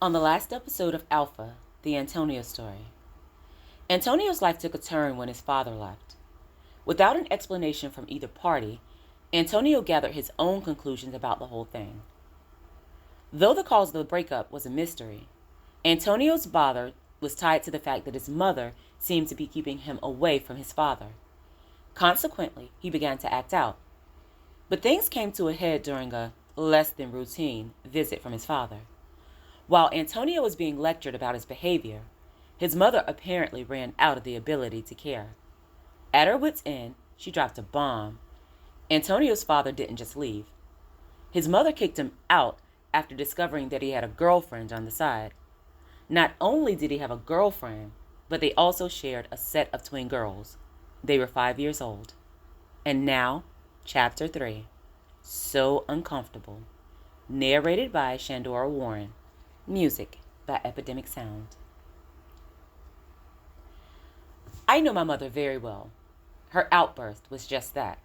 On the last episode of Alpha, the Antonio story, Antonio's life took a turn when his father left. Without an explanation from either party, Antonio gathered his own conclusions about the whole thing. Though the cause of the breakup was a mystery, Antonio's bother was tied to the fact that his mother seemed to be keeping him away from his father. Consequently, he began to act out. But things came to a head during a less than routine visit from his father. While Antonio was being lectured about his behavior, his mother apparently ran out of the ability to care. At her wit's end, she dropped a bomb. Antonio's father didn't just leave. His mother kicked him out after discovering that he had a girlfriend on the side. Not only did he have a girlfriend, but they also shared a set of twin girls. They were 5 years old. And now, Chapter 3, So Uncomfortable, narrated by Shandora Warren. Music by Epidemic Sound. I know my mother very well. Her outburst was just that,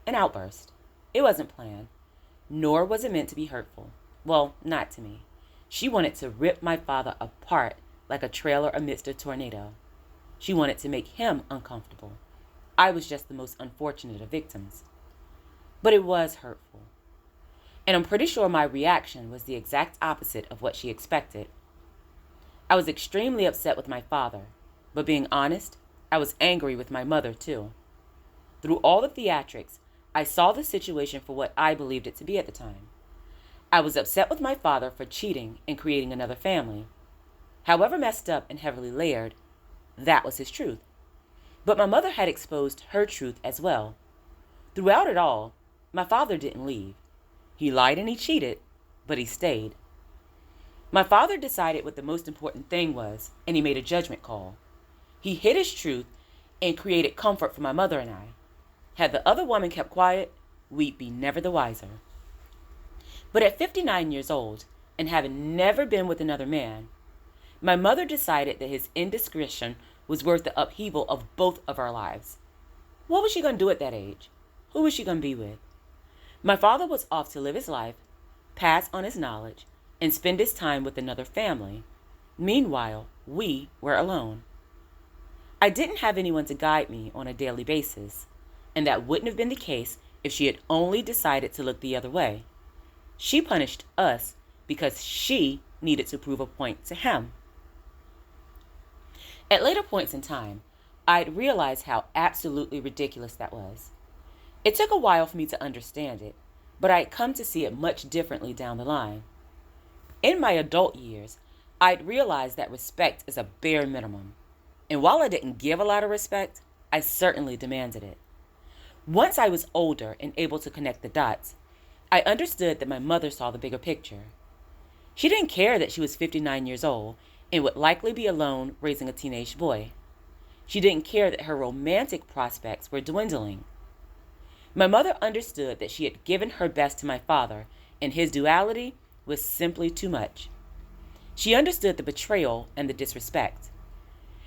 an outburst. It wasn't planned, nor was it meant to be hurtful. Well, not to me. She wanted to rip my father apart like a trailer amidst a tornado. She wanted to make him uncomfortable. I was just the most unfortunate of victims. But it was hurtful. And I'm pretty sure my reaction was the exact opposite of what she expected. I was extremely upset with my father, but being honest, I was angry with my mother too. Through all the theatrics, I saw the situation for what I believed it to be at the time. I was upset with my father for cheating and creating another family. However messed up and heavily layered, that was his truth. But my mother had exposed her truth as well. Throughout it all, my father didn't leave. He lied and he cheated, but he stayed. My father decided what the most important thing was, and he made a judgment call. He hid his truth and created comfort for my mother and I. Had the other woman kept quiet, we'd be never the wiser. But at 59 years old, and having never been with another man, my mother decided that his indiscretion was worth the upheaval of both of our lives. What was she going to do at that age? Who was she going to be with? My father was off to live his life, pass on his knowledge, and spend his time with another family. Meanwhile, we were alone. I didn't have anyone to guide me on a daily basis, and that wouldn't have been the case if she had only decided to look the other way. She punished us because she needed to prove a point to him. At later points in time, I'd realized how absolutely ridiculous that was. It took a while for me to understand it, but I'd come to see it much differently down the line. In my adult years, I'd realized that respect is a bare minimum. And while I didn't give a lot of respect, I certainly demanded it. Once I was older and able to connect the dots, I understood that my mother saw the bigger picture. She didn't care that she was 59 years old and would likely be alone raising a teenage boy. She didn't care that her romantic prospects were dwindling. My mother understood that she had given her best to my father, and his duality was simply too much. She understood the betrayal and the disrespect.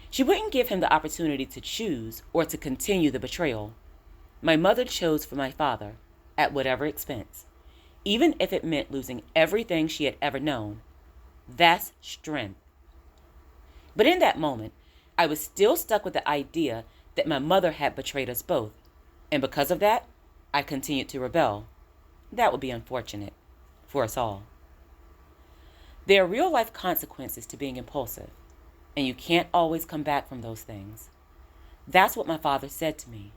She wouldn't give him the opportunity to choose or to continue the betrayal. My mother chose for my father, at whatever expense, even if it meant losing everything she had ever known. That's strength. But in that moment, I was still stuck with the idea that my mother had betrayed us both, and because of that, I continued to rebel. That would be unfortunate for us all. There are real-life consequences to being impulsive, and you can't always come back from those things. That's what my father said to me.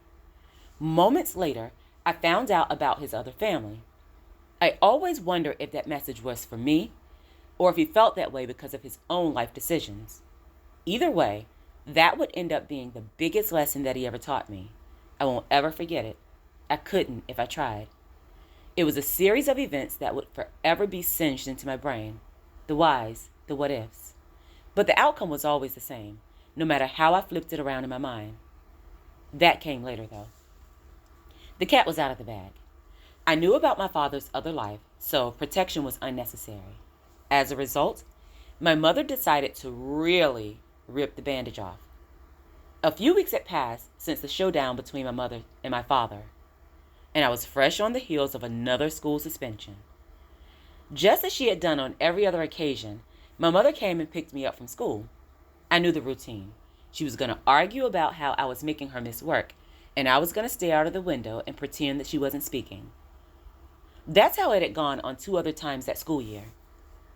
Moments later, I found out about his other family. I always wonder if that message was for me, or if he felt that way because of his own life decisions. Either way, that would end up being the biggest lesson that he ever taught me. I won't ever forget it. I couldn't if I tried. It was a series of events that would forever be singed into my brain. The whys, the what ifs. But the outcome was always the same, no matter how I flipped it around in my mind. That came later, though. The cat was out of the bag. I knew about my father's other life, so protection was unnecessary. As a result, my mother decided to really rip the bandage off. A few weeks had passed since the showdown between my mother and my father, and I was fresh on the heels of another school suspension. Just as she had done on every other occasion, My mother came and picked me up from school. I knew the routine. She was going to argue about how I was making her miss work, and I was going to stay out of the window and pretend that she wasn't speaking. That's how it had gone on 2 other times that school year.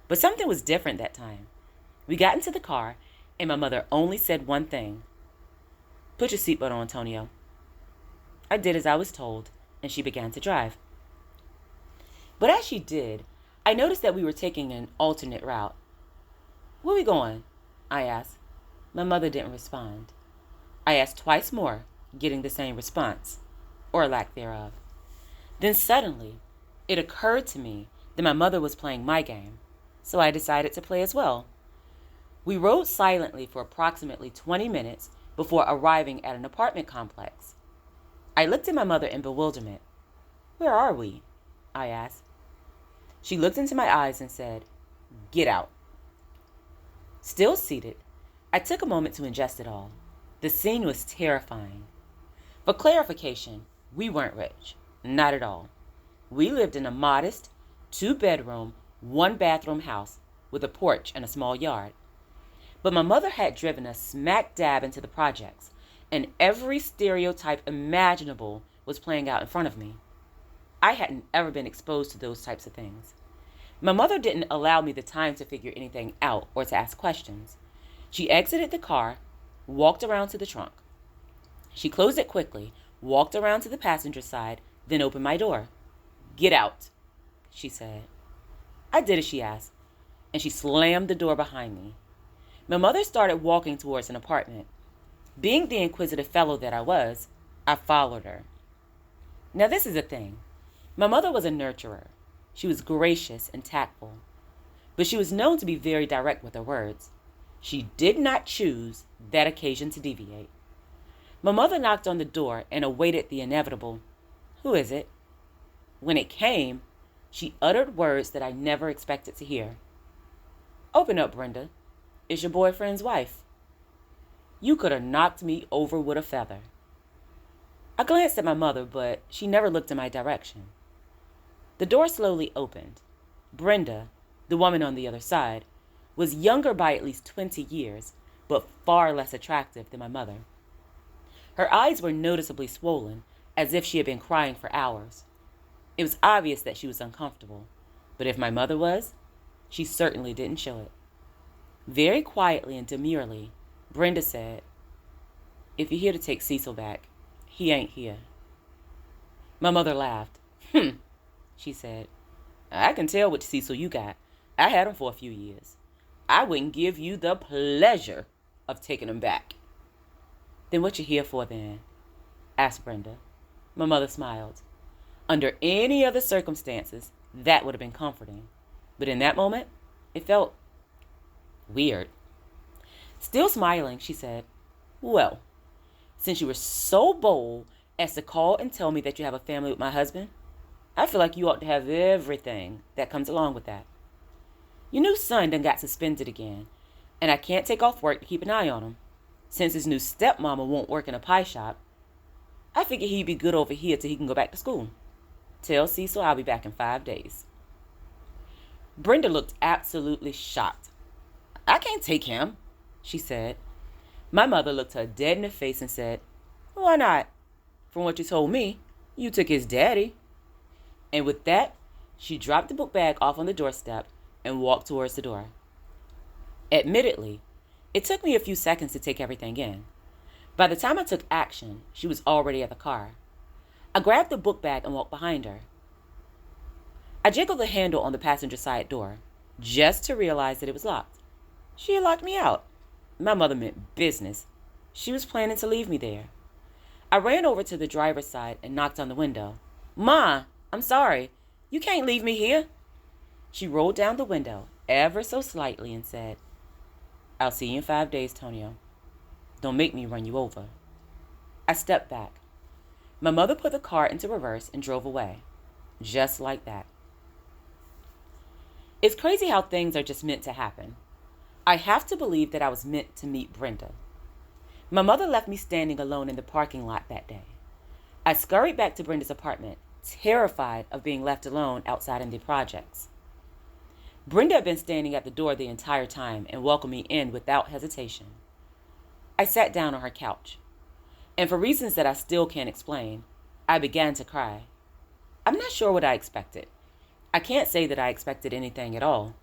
But something was different that time. We got into the car, and my mother only said one thing. "Put your seatbelt on, Antonio." I did as I was told, and she began to drive. But as she did, I noticed that we were taking an alternate route. "Where are we going?" I asked. My mother didn't respond. I asked twice more, getting the same response, or lack thereof. Then suddenly, it occurred to me that my mother was playing my game, so I decided to play as well. We rode silently for approximately 20 minutes before arriving at an apartment complex. I looked at my mother in bewilderment. "Where are we?" I asked. She looked into my eyes and said, "Get out." Still seated, I took a moment to ingest it all. The scene was terrifying. For clarification, we weren't rich. Not at all. We lived in a modest, 2-bedroom, 1-bathroom house with a porch and a small yard. But my mother had driven us smack dab into the projects, and every stereotype imaginable was playing out in front of me. I hadn't ever been exposed to those types of things. My mother didn't allow me the time to figure anything out or to ask questions. She exited the car, walked around to the trunk. She closed it quickly, walked around to the passenger side, then opened my door. "Get out," she said. I did as she asked, and she slammed the door behind me. My mother started walking towards an apartment. Being the inquisitive fellow that I was, I followed her. Now this is the thing. My mother was a nurturer. She was gracious and tactful, but she was known to be very direct with her words. She did not choose that occasion to deviate. My mother knocked on the door and awaited the inevitable, "Who is it?" When it came, she uttered words that I never expected to hear. "Open up, Brenda. It's your boyfriend's wife." You could have knocked me over with a feather. I glanced at my mother, but she never looked in my direction. The door slowly opened. Brenda, the woman on the other side, was younger by at least 20 years, but far less attractive than my mother. Her eyes were noticeably swollen, as if she had been crying for hours. It was obvious that she was uncomfortable, but if my mother was, she certainly didn't show it. Very quietly and demurely, Brenda said, "If you're here to take Cecil back, he ain't here." My mother laughed. She said, "I can tell which Cecil you got. I had him for a few years. I wouldn't give you the pleasure of taking him back." "Then what you here for then?" asked Brenda. My mother smiled. Under any other circumstances, that would have been comforting. But in that moment, it felt weird. Still smiling, she said, "Well, since you were so bold as to call and tell me that you have a family with my husband, I feel like you ought to have everything that comes along with that. Your new son done got suspended again, and I can't take off work to keep an eye on him. Since his new stepmama won't work in a pie shop, I figured he'd be good over here till he can go back to school. Tell Cecil I'll be back in 5 days. Brenda looked absolutely shocked. "I can't take him," she said. My mother looked her dead in the face and said, "Why not? From what you told me, you took his daddy." And with that, she dropped the book bag off on the doorstep and walked towards the door. Admittedly, it took me a few seconds to take everything in. By the time I took action, she was already at the car. I grabbed the book bag and walked behind her. I jiggled the handle on the passenger side door, just to realize that it was locked. She had locked me out. My mother meant business. She was planning to leave me there. I ran over to the driver's side and knocked on the window. "Ma, I'm sorry. You can't leave me here." She rolled down the window ever so slightly and said, "I'll see you in 5 days, Tonio. Don't make me run you over." I stepped back. My mother put the car into reverse and drove away. Just like that. It's crazy how things are just meant to happen. I have to believe that I was meant to meet Brenda. My mother left me standing alone in the parking lot that day. I scurried back to Brenda's apartment, terrified of being left alone outside in the projects. Brenda had been standing at the door the entire time and welcomed me in without hesitation. I sat down on her couch, and for reasons that I still can't explain, I began to cry. I'm not sure what I expected. I can't say that I expected anything at all.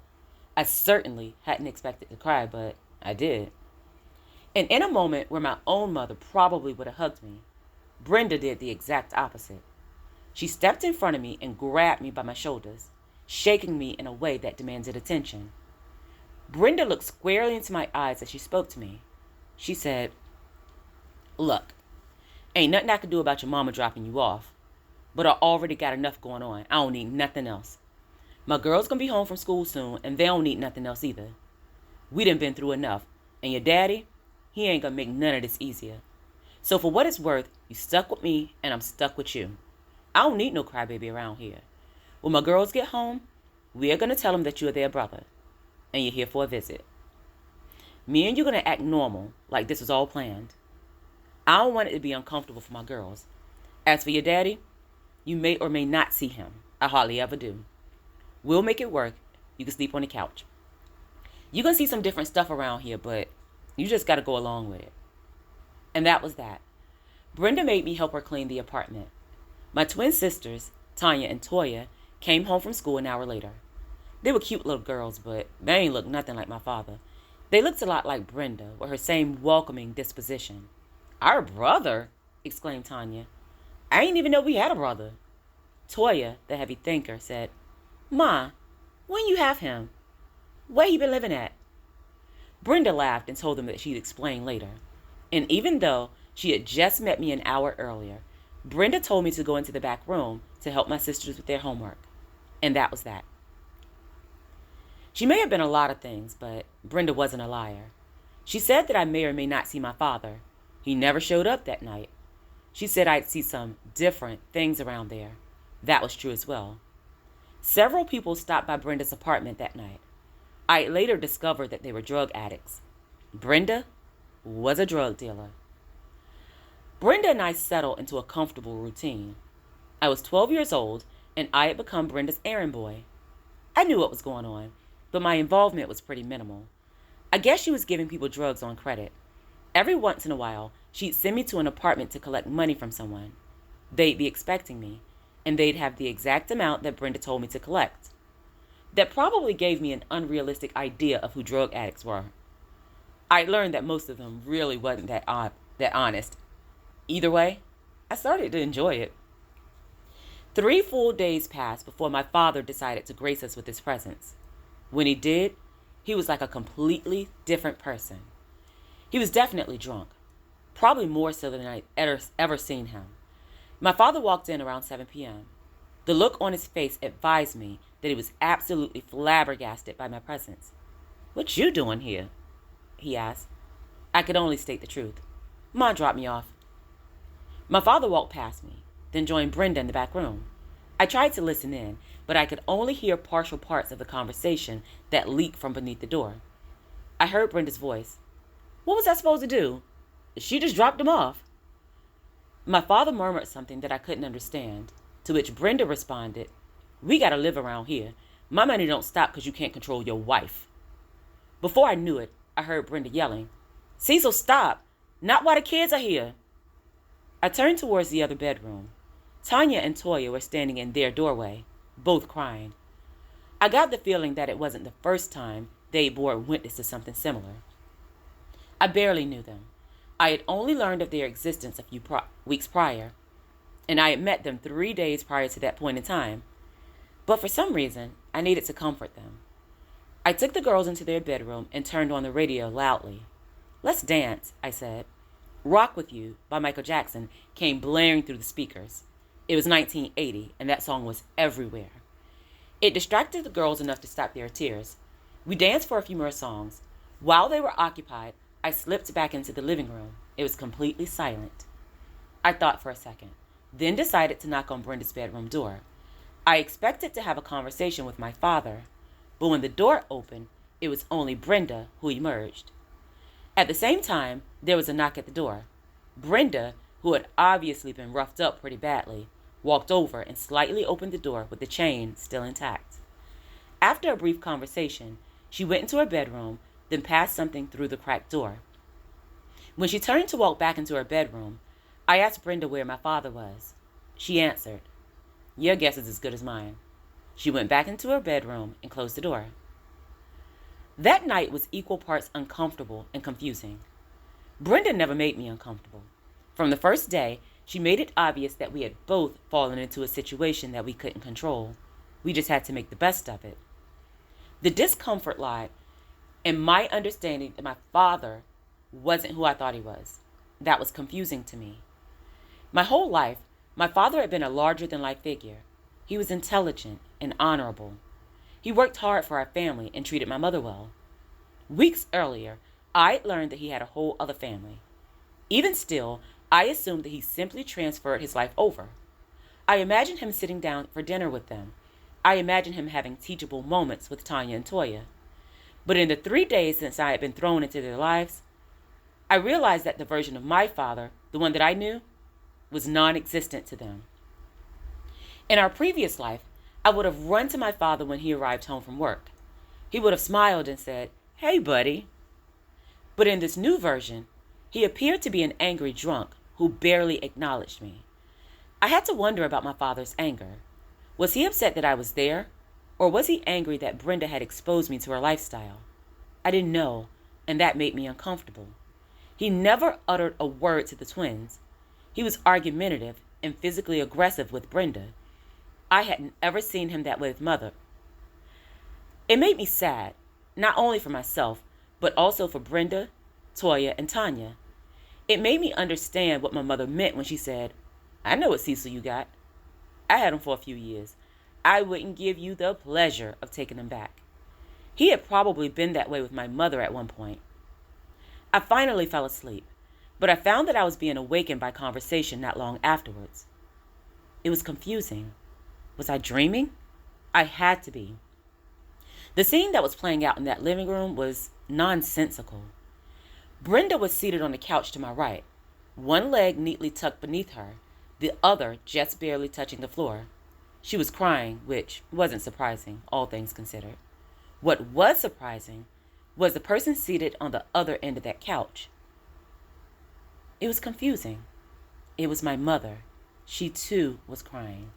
I certainly hadn't expected to cry, but I did. And in a moment where my own mother probably would have hugged me, Brenda did the exact opposite. She stepped in front of me and grabbed me by my shoulders, shaking me in a way that demanded attention. Brenda looked squarely into my eyes as she spoke to me. She said, "Look, ain't nothing I can do about your mama dropping you off, but I already got enough going on. I don't need nothing else. My girl's gonna be home from school soon, and they don't need nothing else either. We done been through enough, and your daddy, he ain't gonna make none of this easier. So for what it's worth, you stuck with me, and I'm stuck with you. I don't need no crybaby around here. When my girls get home, we are gonna tell them that you're their brother, and you're here for a visit. Me and you're gonna act normal, like this was all planned. I don't want it to be uncomfortable for my girls. As for your daddy, you may or may not see him. I hardly ever do. We'll make it work. You can sleep on the couch. You're going to see some different stuff around here, but you just got to go along with it." And that was that. Brenda made me help her clean the apartment. My twin sisters, Tanya and Toya, came home from school an hour later. They were cute little girls, but they ain't looked nothing like my father. They looked a lot like Brenda, with her same welcoming disposition. "Our brother?" exclaimed Tanya. "I ain't even know we had a brother." Toya, the heavy thinker, said, "Ma, when you have him? Where he been living at?" Brenda laughed and told them that she'd explain later. And even though she had just met me an hour earlier, Brenda told me to go into the back room to help my sisters with their homework. And that was that. She may have been a lot of things, but Brenda wasn't a liar. She said that I may or may not see my father. He never showed up that night. She said I'd see some different things around there. That was true as well. Several people stopped by Brenda's apartment that night. I later discovered that they were drug addicts. Brenda was a drug dealer. Brenda and I settled into a comfortable routine. I was 12 years old, and I had become Brenda's errand boy. I knew what was going on, but my involvement was pretty minimal. I guess she was giving people drugs on credit. Every once in a while, she'd send me to an apartment to collect money from someone. They'd be expecting me, and they'd have the exact amount that Brenda told me to collect. That probably gave me an unrealistic idea of who drug addicts were. I learned that most of them really wasn't that honest. Either way, I started to enjoy it. 3 full days passed before my father decided to grace us with his presence. When he did, he was like a completely different person. He was definitely drunk, probably more so than I'd ever seen him. My father walked in around 7 p.m. The look on his face advised me that he was absolutely flabbergasted by my presence. "What you doing here?" he asked. I could only state the truth. "Ma dropped me off." My father walked past me, then joined Brenda in the back room. I tried to listen in, but I could only hear partial parts of the conversation that leaked from beneath the door. I heard Brenda's voice. "What was I supposed to do? She just dropped him off." My father murmured something that I couldn't understand, to which Brenda responded, "We gotta live around here. My money don't stop because you can't control your wife." Before I knew it, I heard Brenda yelling, "Cecil, stop! Not while the kids are here." I turned towards the other bedroom. Tanya and Toya were standing in their doorway, both crying. I got the feeling that it wasn't the first time they bore witness to something similar. I barely knew them. I had only learned of their existence a few weeks prior, and I had met them 3 days prior to that point in time. But for some reason, I needed to comfort them. I took the girls into their bedroom and turned on the radio loudly. "Let's dance," I said. "Rock With You" by Michael Jackson came blaring through the speakers. It was 1980, and that song was everywhere. It distracted the girls enough to stop their tears. We danced for a few more songs. While they were occupied, I slipped back into the living room. It was completely silent. I thought for a second, then decided to knock on Brenda's bedroom door. I expected to have a conversation with my father, but when the door opened, it was only Brenda who emerged. At the same time, there was a knock at the door. Brenda, who had obviously been roughed up pretty badly, walked over and slightly opened the door with the chain still intact. After a brief conversation, she went into her bedroom, then passed something through the cracked door. When she turned to walk back into her bedroom, I asked Brenda where my father was. She answered, "Your guess is as good as mine." She went back into her bedroom and closed the door. That night was equal parts uncomfortable and confusing. Brenda never made me uncomfortable. From the first day, she made it obvious that we had both fallen into a situation that we couldn't control. We just had to make the best of it. The discomfort lied in my understanding that my father wasn't who I thought he was. That was confusing to me. My whole life, my father had been a larger-than-life figure. He was intelligent and honorable. He worked hard for our family and treated my mother well. Weeks earlier, I had learned that he had a whole other family. Even still, I assumed that he simply transferred his life over. I imagined him sitting down for dinner with them. I imagined him having teachable moments with Tanya and Toya. But in the 3 days since I had been thrown into their lives, I realized that the version of my father, the one that I knew, was non-existent to them. In our previous life, I would have run to my father when he arrived home from work. He would have smiled and said, "Hey, buddy." But in this new version, he appeared to be an angry drunk who barely acknowledged me. I had to wonder about my father's anger. Was he upset that I was there, or was he angry that Brenda had exposed me to her lifestyle? I didn't know, and that made me uncomfortable. He never uttered a word to the twins. He was argumentative and physically aggressive with Brenda. I hadn't ever seen him that way with Mother. It made me sad, not only for myself, but also for Brenda, Toya, and Tanya. It made me understand what my mother meant when she said, "I know what Cecil you got. I had him for a few years. I wouldn't give you the pleasure of taking him back." He had probably been that way with my mother at one point. I finally fell asleep, but I found that I was being awakened by conversation not long afterwards. It was confusing. Was I dreaming? I had to be. The scene that was playing out in that living room was nonsensical. Brenda was seated on the couch to my right, one leg neatly tucked beneath her, the other just barely touching the floor. She was crying, which wasn't surprising, all things considered. What was surprising was the person seated on the other end of that couch. It was confusing. It was my mother. She too was crying.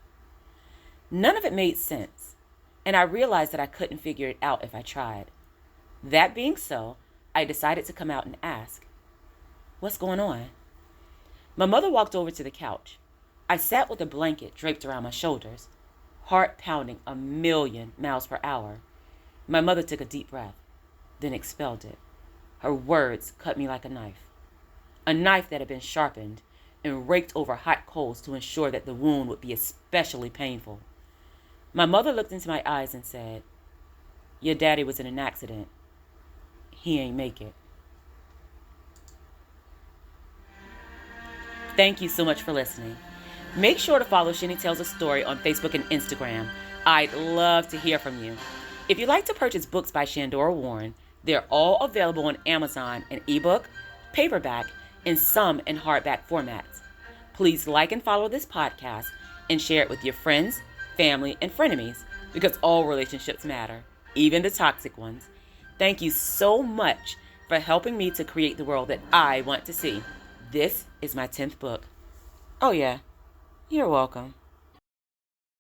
None of it made sense, and I realized that I couldn't figure it out if I tried. That being so, I decided to come out and ask, "What's going on?" My mother walked over to the couch. I sat with a blanket draped around my shoulders, heart pounding 1,000,000 miles per hour. My mother took a deep breath, then expelled it. Her words cut me like a knife that had been sharpened and raked over hot coals to ensure that the wound would be especially painful. My mother looked into my eyes and said, "Your daddy was in an accident. He ain't make it." Thank you so much for listening. Make sure to follow Shinny Tells a Story on Facebook and Instagram. I'd love to hear from you. If you'd like to purchase books by Shandora Warren, they're all available on Amazon in ebook, paperback, and some in hardback formats. Please like and follow this podcast and share it with your friends, family, and frenemies, because all relationships matter, even the toxic ones. Thank you so much for helping me to create the world that I want to see. This is my 10th book. Oh yeah, you're welcome.